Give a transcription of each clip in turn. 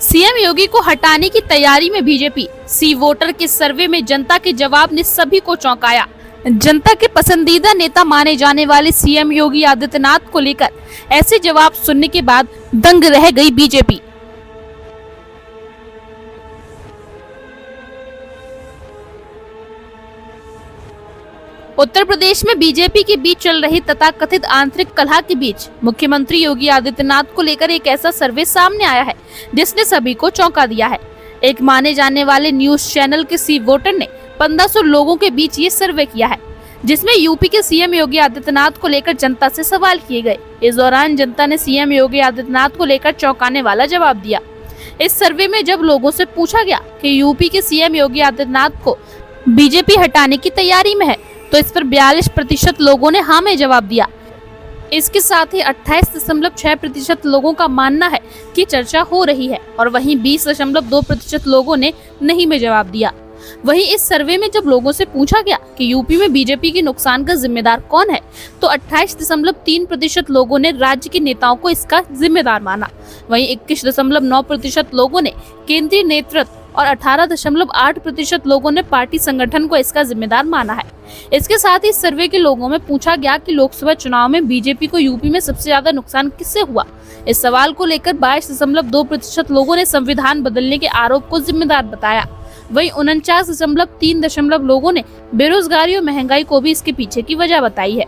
CM योगी को हटाने की तैयारी में बीजेपी। सी वोटर के सर्वे में जनता के जवाब ने सभी को चौंकाया। जनता के पसंदीदा नेता माने जाने वाले सीएम योगी आदित्यनाथ को लेकर ऐसे जवाब सुनने के बाद दंग रह गई बीजेपी। उत्तर प्रदेश में बीजेपी के बीच चल रही तथाकथित आंतरिक कलह के बीच मुख्यमंत्री योगी आदित्यनाथ को लेकर एक ऐसा सर्वे सामने आया है जिसने सभी को चौंका दिया है। एक माने जाने वाले न्यूज चैनल के सी वोटर ने 1500 लोगों के बीच ये सर्वे किया है, जिसमें यूपी के सीएम योगी आदित्यनाथ को लेकर जनता से सवाल किए गए। इस दौरान जनता ने सीएम योगी आदित्यनाथ को लेकर चौंकाने वाला जवाब दिया। इस सर्वे में जब लोगों से पूछा गया कि यूपी के सीएम योगी आदित्यनाथ को बीजेपी हटाने की तैयारी में है, तो इस पर 42% लोगों ने हाँ में जवाब दिया। इसके साथ ही 28.6% लोगों का मानना है कि चर्चा हो रही है और वहीं 20.2% लोगों ने नहीं में जवाब दिया। वहीं इस सर्वे में जब लोगों से पूछा गया कि यूपी में बीजेपी के नुकसान का जिम्मेदार कौन है, तो 28.3% लोगों ने राज्य के नेताओं को इसका जिम्मेदार माना। वहीं 21.9% लोगों ने केंद्रीय नेतृत्व और 18.8% लोगों ने पार्टी संगठन को इसका जिम्मेदार माना है। इसके साथ ही सर्वे के लोगों में पूछा गया कि लोकसभा चुनाव में बीजेपी को यूपी में सबसे ज्यादा नुकसान किससे हुआ। इस सवाल को लेकर 22.2% लोगों ने संविधान बदलने के आरोप को जिम्मेदार बताया। वहीं 49.3% लोगों ने बेरोजगारी और महंगाई को भी इसके पीछे की वजह बताई है।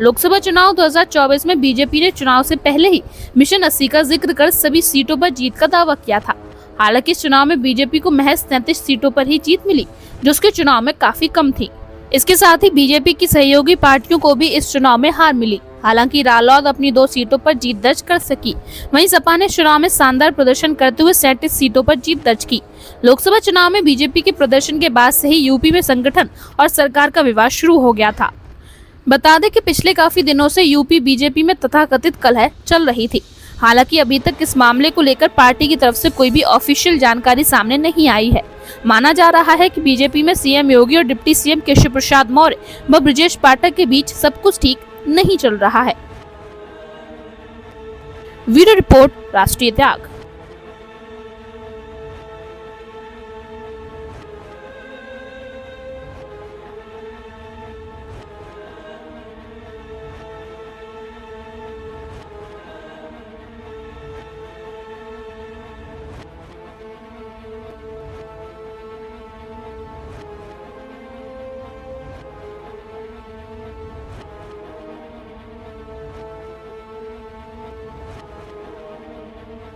लोकसभा चुनाव 2024 में बीजेपी ने चुनाव से पहले ही मिशन 80 का जिक्र कर सभी सीटों पर जीत का दावा किया था। हालांकि इस चुनाव में बीजेपी को महज 33 सीटों पर ही जीत मिली, जो उसके चुनाव में काफी कम थी। इसके साथ ही बीजेपी की सहयोगी पार्टियों को भी इस चुनाव में हार मिली। हालांकि रालोद अपनी 2 सीटों पर जीत दर्ज कर सकी। वहीं सपा ने चुनाव में शानदार प्रदर्शन करते हुए 37 सीटों पर जीत दर्ज की। लोकसभा चुनाव में बीजेपी के प्रदर्शन के बाद से ही यूपी में संगठन और सरकार का विवाद शुरू हो गया था। बता दें कि पिछले काफी दिनों से यूपी बीजेपी में तथाकथित कलह चल रही थी। हालांकि अभी तक इस मामले को लेकर पार्टी की तरफ से कोई भी ऑफिशियल जानकारी सामने नहीं आई है। माना जा रहा है कि बीजेपी में सीएम योगी और डिप्टी सीएम केशव प्रसाद मौर्य व ब्रजेश पाठक के बीच सब कुछ ठीक नहीं चल रहा है। वीडियो रिपोर्ट, राष्ट्रीय त्याग।